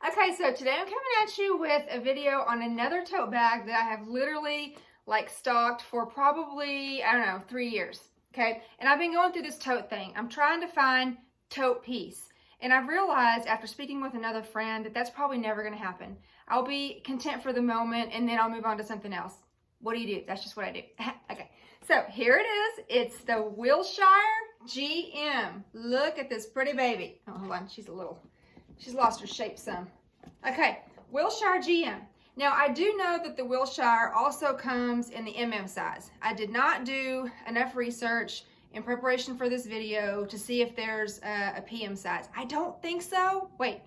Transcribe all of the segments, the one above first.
Okay, so today I'm coming at you with a video on another tote bag that I have literally stocked for probably, I don't know, 3 years. Okay, and I've been going through this tote thing. I'm trying to find tote piece. And I've realized after speaking with another friend that that's probably never going to happen. I'll be content for the moment and then I'll move on to something else. What do? That's just what I do. Okay, so here it is. It's the Wilshire GM. Look at this pretty baby. Oh, hold on. She's lost her shape some. Okay, Wilshire GM. Now, I do know that the Wilshire also comes in the MM size. I did not do enough research in preparation for this video to see if there's a PM size. I don't think so. Wait,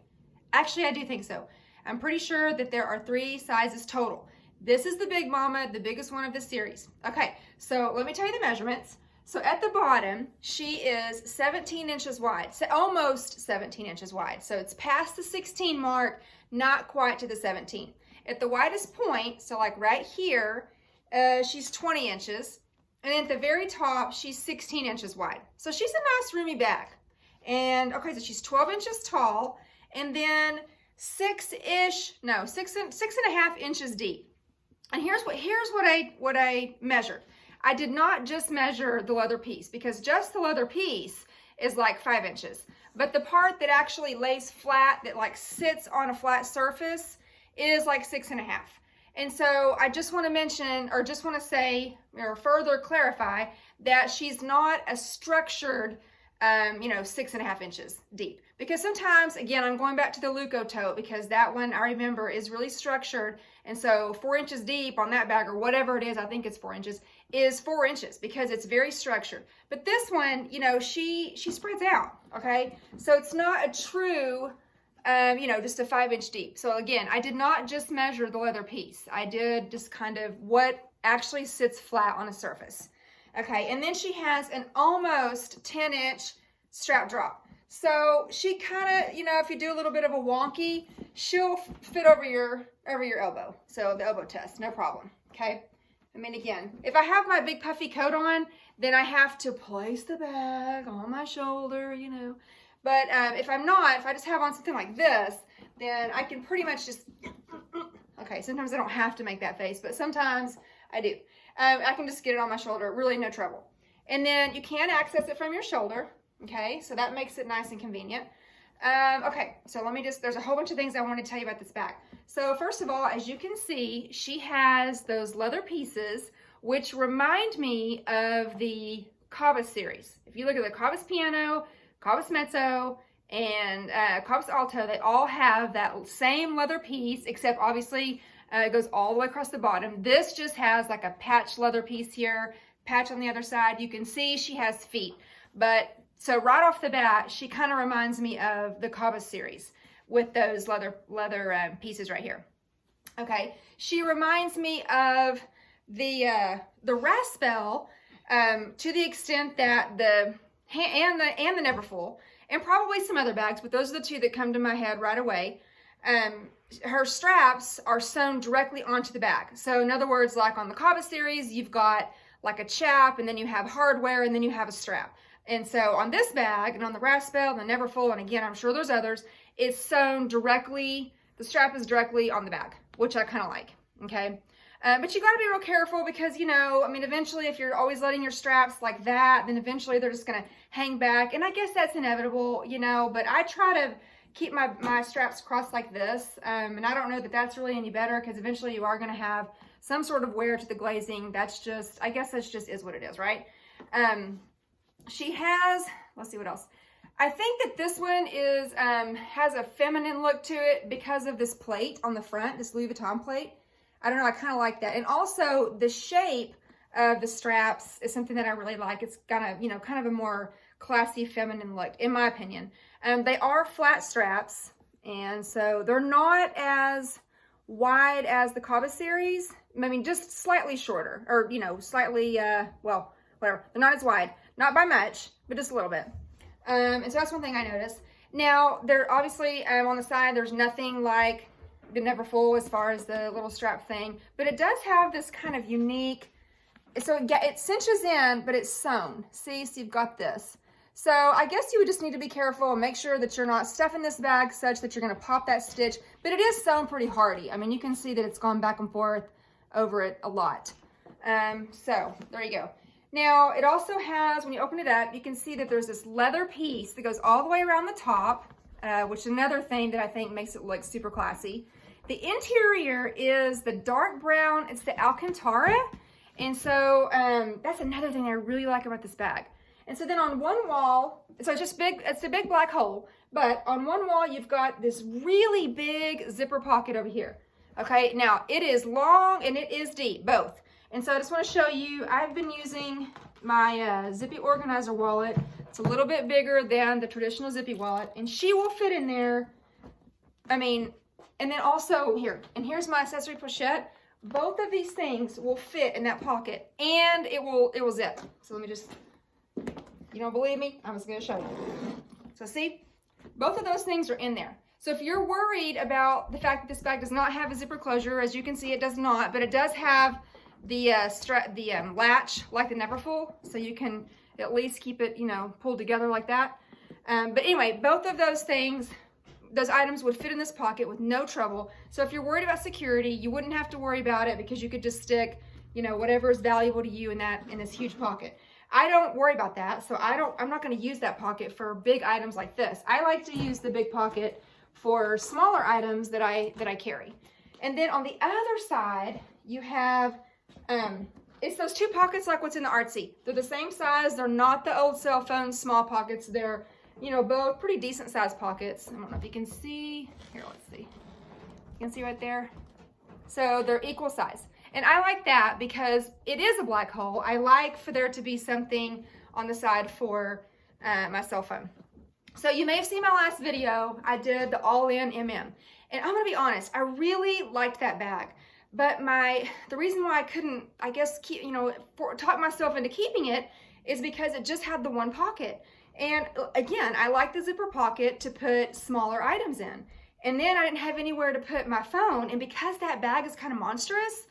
actually I do think so. I'm pretty sure that there are 3 sizes total. This is the big mama, the biggest one of the series. Okay, so let me tell you the measurements. So at the bottom, she is 17 inches wide, so almost 17 inches wide. So it's past the 16 mark, not quite to the 17. At the widest point, so like right here, she's 20 inches. And at the very top, she's 16 inches wide. So she's a nice roomy bag. And okay, so she's 12 inches tall and then 6.5 inches deep. And here's what I measured. I did not just measure the leather piece because just the leather piece is like 5 inches. But the part that actually lays flat, that like sits on a flat surface, is like 6.5. And so I just want to mention, or just want to say, or further clarify, that she's not a structured, 6.5 inches deep. Because sometimes, again, I'm going back to the Luco tote because that one I remember is really structured. And so 4 inches deep on that bag, or whatever it is, I think it's 4 inches, is 4 inches because it's very structured. But this one, she spreads out, okay? So it's not a true, just a 5-inch deep. So again, I did not just measure the leather piece. I did just kind of what actually sits flat on a surface. Okay, and then she has an almost 10-inch strap drop. So she kind of, if you do a little bit of a wonky, she'll fit over your elbow. So the elbow test, no problem, okay? I mean, again, if I have my big puffy coat on, then I have to place the bag on my shoulder, But if I'm not, if I just have on something like this, then I can pretty much just, okay, sometimes I don't have to make that face, but sometimes I do. I can just get it on my shoulder, really no trouble. And then you can access it from your shoulder, okay? So that makes it nice and convenient. Okay, so there's a whole bunch of things I want to tell you about this bag. So first of all, as you can see, she has those leather pieces, which remind me of the Cabas series. If you look at the Cabas Piano, Cabas Mezzo, and Cabas Alto, they all have that same leather piece, except obviously it goes all the way across the bottom. This just has like a patch leather piece here, patch on the other side. You can see she has feet. But so right off the bat, she kind of reminds me of the Cabas series with those leather pieces right here. Okay, she reminds me of the Raspel to the extent that the Neverfull, and probably some other bags, but those are the 2 that come to my head right away. Her straps are sewn directly onto the bag. So in other words, like on the Cabas series, you've got like a chap, and then you have hardware, and then you have a strap. And so on this bag, and on the Raspel, and the Neverfull, and again, I'm sure there's others, it's sewn directly, the strap is directly on the bag, which I kind of like, okay? But you got to be real careful because, eventually if you're always letting your straps like that, then eventually they're just going to hang back. And I guess that's inevitable, but I try to keep my straps crossed like this. And I don't know that that's really any better because eventually you are going to have some sort of wear to the glazing. That's just, I guess that's just is what it is, right? She has, let's see what else. I think that this one has a feminine look to it because of this plate on the front, this Louis Vuitton plate. I don't know, I kind of like that. And also the shape of the straps is something that I really like. It's kind of a more classy feminine look, in my opinion. They are flat straps, and so they're not as wide as the Cabas series. I mean, just slightly shorter, or, slightly, well, whatever. They're not as wide, not by much, but just a little bit. And so that's one thing I noticed. Now, there obviously on the side, there's nothing like the Neverfull as far as the little strap thing, but it does have this kind of unique, so it cinches in, but it's sewn. See, so you've got this. So I guess you would just need to be careful and make sure that you're not stuffing this bag such that you're gonna pop that stitch, but it is sewn pretty hardy. I mean, you can see that it's gone back and forth over it a lot. So there you go. Now it also has, when you open it up, you can see that there's this leather piece that goes all the way around the top, which is another thing that I think makes it look super classy. The interior is the dark brown, it's the Alcantara. And so that's another thing I really like about this bag. And so then on one wall, so it's just big, it's a big black hole, but on one wall you've got this really big zipper pocket over here. Okay, now it is long and it is deep, both. And so I just want to show you, I've been using my Zippy organizer wallet. It's a little bit bigger than the traditional Zippy wallet, and she will fit in there. I mean, and then also here, and here's my accessory pochette. Both of these things will fit in that pocket, and it will zip. So let me just, you don't believe me? I'm just going to show you. So see, both of those things are in there. So if you're worried about the fact that this bag does not have a zipper closure, as you can see, it does not, but it does have the latch like the Neverfull, so you can at least keep it, you know, pulled together like that. But anyway, both of those things, those items would fit in this pocket with no trouble. So if you're worried about security, you wouldn't have to worry about it because you could just stick, you know, whatever is valuable to you in this huge pocket. I don't worry about that, so I'm not going to use that pocket for big items like this. I like to use the big pocket for smaller items that I carry. And then on the other side, you have it's those two pockets like what's in the Artsy. They're the same size. They're not the old cell phone small pockets. They're, you know, both pretty decent sized pockets. I don't know if you can see. Here, let's see. You can see right there. So they're equal size. And I like that because it is a black hole. I like for there to be something on the side for my cell phone. So you may have seen my last video. I did the all-in MM. And I'm gonna be honest, I really liked that bag. But the reason why I couldn't, I guess, talk myself into keeping it is because it just had the one pocket. And again, I like the zipper pocket to put smaller items in. And then I didn't have anywhere to put my phone. And because that bag is kind of monstrous,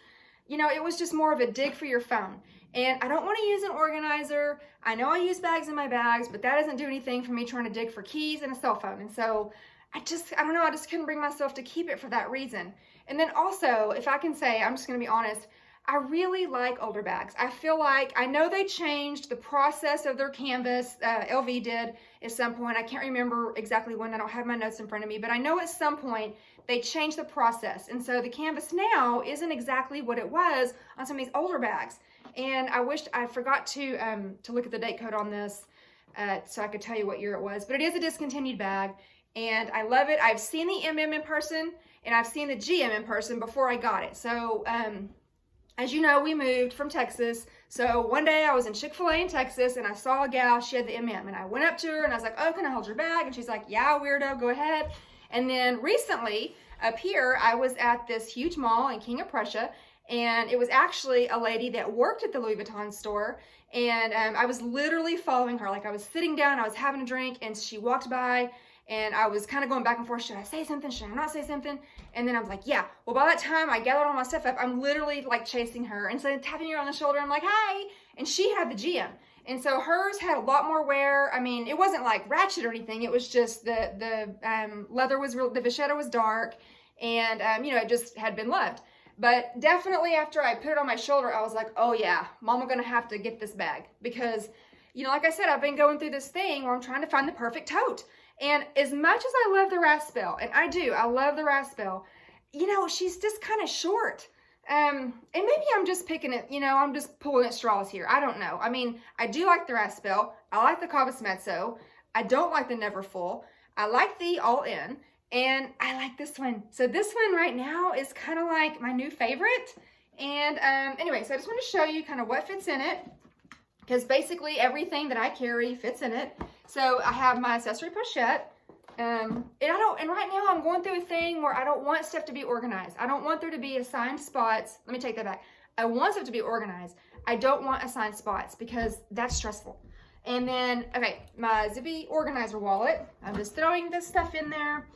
you know, it was just more of a dig for your phone. And I don't want to use an organizer. I know I use bags in my bags, but that doesn't do anything for me trying to dig for keys and a cell phone. And so I don't know, I just couldn't bring myself to keep it for that reason. And then also, if I can say, I'm just going to be honest, I really like older bags. I feel like, I know they changed the process of their canvas, LV did at some point. I can't remember exactly when, I don't have my notes in front of me, but I know at some point they changed the process. And so the canvas now isn't exactly what it was on some of these older bags. And I forgot to look at the date code on this so I could tell you what year it was, but it is a discontinued bag. And I love it. I've seen the MM in person and I've seen the GM in person before I got it. So as you know, we moved from Texas. So one day I was in Chick-fil-A in Texas and I saw a gal, she had the MM, and I went up to her and I was like, oh, can I hold your bag? And she's like, yeah, weirdo, go ahead. And then recently up here, I was at this huge mall in King of Prussia, and it was actually a lady that worked at the Louis Vuitton store. And I was literally following her. Like I was sitting down, I was having a drink, and she walked by. And I was kind of going back and forth. Should I say something? Should I not say something? And then I was like, yeah. Well, by that time I gathered all my stuff up, I'm literally like chasing her. And so tapping her on the shoulder, I'm like, hi. And she had the GM. And so hers had a lot more wear. I mean, it wasn't like ratchet or anything. It was just the leather was real, the vachetta was dark. And, you know, it just had been loved. But definitely after I put it on my shoulder, I was like, oh yeah, Mama gonna have to get this bag. Because, you know, like I said, I've been going through this thing where I'm trying to find the perfect tote. And as much as I love the Raspel, and I do, I love the Raspel, you know, she's just kind of short. And maybe I'm just picking it, you know, I'm just pulling at straws here. I don't know. I mean, I do like the Raspel. I like the Cabas Mezzo. I don't like the Neverfull. I like the All-In. And I like this one. So this one right now is kind of like my new favorite. And anyway, so I just want to show you kind of what fits in it. Because basically everything that I carry fits in it. So I have my accessory pochette. And right now I'm going through a thing where I don't want stuff to be organized. I don't want there to be assigned spots. Let me take that back. I want stuff to be organized. I don't want assigned spots because that's stressful. And then, okay, my zippy organizer wallet. I'm just throwing this stuff in there.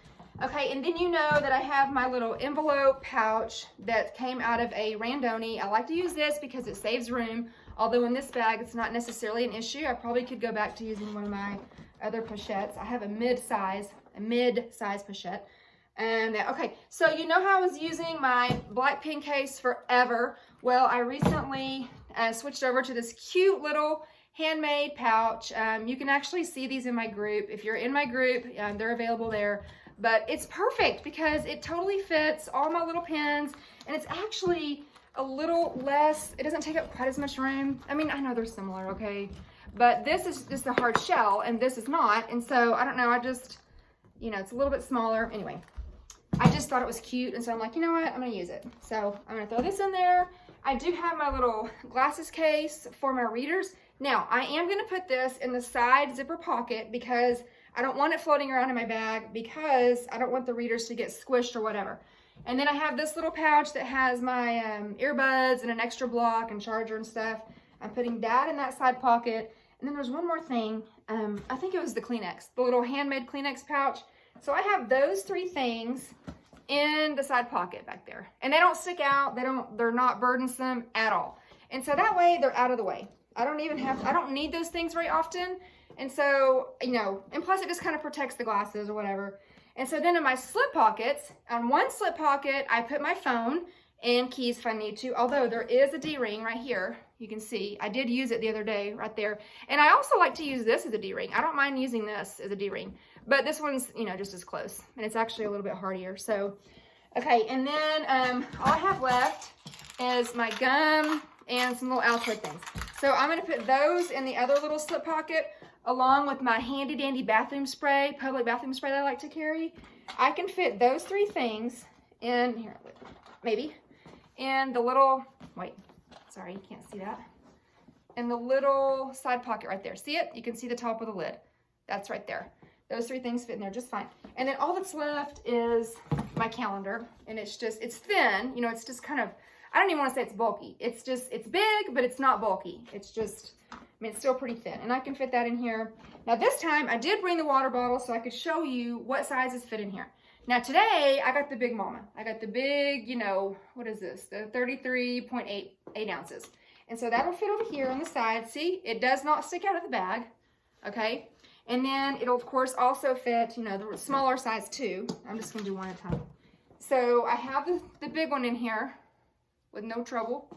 Okay, and then you know that I have my little envelope pouch that came out of a Randoni. I like to use this because it saves room Although in this bag, it's not necessarily an issue. I probably could go back to using one of my other pochettes. I have a mid-size pochette. And okay, so you know how I was using my black pin case forever. Well, I recently switched over to this cute little handmade pouch. You can actually see these in my group. If you're in my group, they're available there. But it's perfect because it totally fits all my little pins, and it's actually a little less, it doesn't take up quite as much room. I mean, I know they're similar, okay? But this is just a hard shell, and this is not. And so, I don't know, I just, you know, it's a little bit smaller. Anyway, I just thought it was cute, and so I'm like, you know what, I'm gonna use it. So I'm gonna throw this in there. I do have my little glasses case for my readers. Now, I am gonna put this in the side zipper pocket because I don't want it floating around in my bag because I don't want the readers to get squished or whatever. And then I have this little pouch that has my earbuds and an extra block and charger and stuff. I'm putting that in that side pocket. And then there's one more thing. I think it was the Kleenex, the little handmade Kleenex pouch. So I have those 3 things in the side pocket back there. And they don't stick out. They're not burdensome at all. And so that way they're out of the way. I don't need those things very often. And so, you know, and plus it just kind of protects the glasses or whatever. And so then in my slip pockets, on one slip pocket, I put my phone and keys if I need to. Although there is a D-ring right here. You can see, I did use it the other day right there. And I also like to use this as a D-ring. I don't mind using this as a D-ring. But this one's, you know, just as close. And it's actually a little bit hardier. So, okay. And then all I have left is my gum and some little Altoid things. So I'm going to put those in the other little slip pocket, along with my handy dandy bathroom spray, public bathroom spray that I like to carry. I can fit those 3 things in here, maybe, in the little, wait, sorry, you can't see that, in the little side pocket right there. See it? You can see the top of the lid. That's right there. Those 3 things fit in there just fine. And then all that's left is my calendar, and it's thin, you know, it's just kind of, I don't even want to say it's bulky. It's big, but it's not bulky. It's just, I mean, it's still pretty thin, and I can fit that in here. Now this time I did bring the water bottle so I could show you what sizes fit in here. Now today I got the big mama. I got the big, you know, what is this? The 33.8 ounces. And so that'll fit over here on the side. See, it does not stick out of the bag, okay? And then it'll of course also fit, you know, the smaller size too. I'm just gonna do one at a time. So I have the big one in here with no trouble,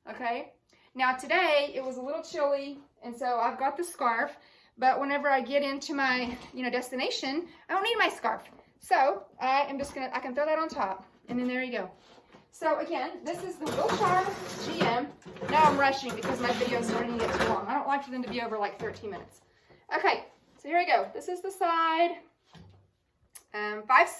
okay? Now today it was a little chilly, and so I've got the scarf, but whenever I get into my, you know, destination, I don't need my scarf. So I can throw that on top, and then there you go. So again, this is the Wilshire GM. Now I'm rushing because my video is starting to get too long. I don't like for them to be over like 13 minutes. Okay, so here we go. This is the side, 5'6".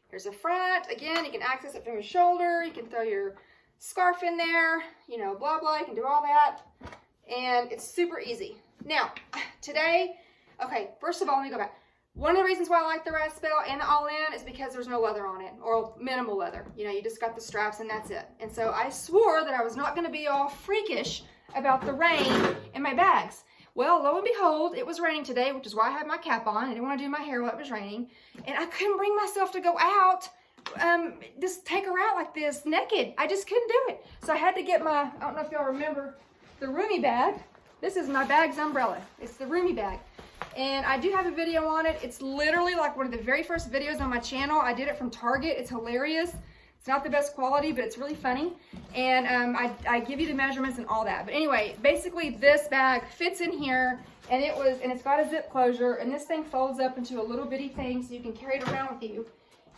Here's the front. Again, you can access it from your shoulder. You can throw your scarf in there, you know, blah, blah. You can do all that. And it's super easy. Now, today, okay, first of all, let me go back. One of the reasons why I like the Raspel and the All-In is because there's no leather on it, or minimal leather. You know, you just got the straps and that's it. And so I swore that I was not going to be all freakish about the rain in my bags. Well, lo and behold, it was raining today, which is why I had my cap on. I didn't want to do my hair while it was raining. And I couldn't bring myself to go out, just take her out like this naked. I just couldn't do it. So I had to get my, I don't know if y'all remember, the Roomy bag. This is my bag's umbrella. It's the Roomy bag. And I do have a video on it. It's literally like one of the very first videos on my channel. I did it from Target. It's hilarious. It's not the best quality, but it's really funny. And I give you the measurements and all that. But anyway, basically this bag fits in here, and it's got a zip closure, and this thing folds up into a little bitty thing so you can carry it around with you.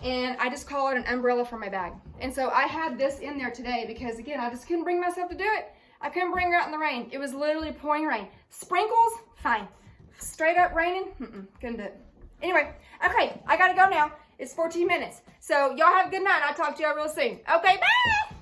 And I just call it an umbrella for my bag. And so I had this in there today because, again, I just couldn't bring myself to do it. I couldn't bring her out in the rain. It was literally pouring rain. Sprinkles, fine. Straight up raining, couldn't do it. Anyway, okay, I gotta go now. It's 14 minutes. So y'all have a good night. I'll talk to y'all real soon. Okay, bye!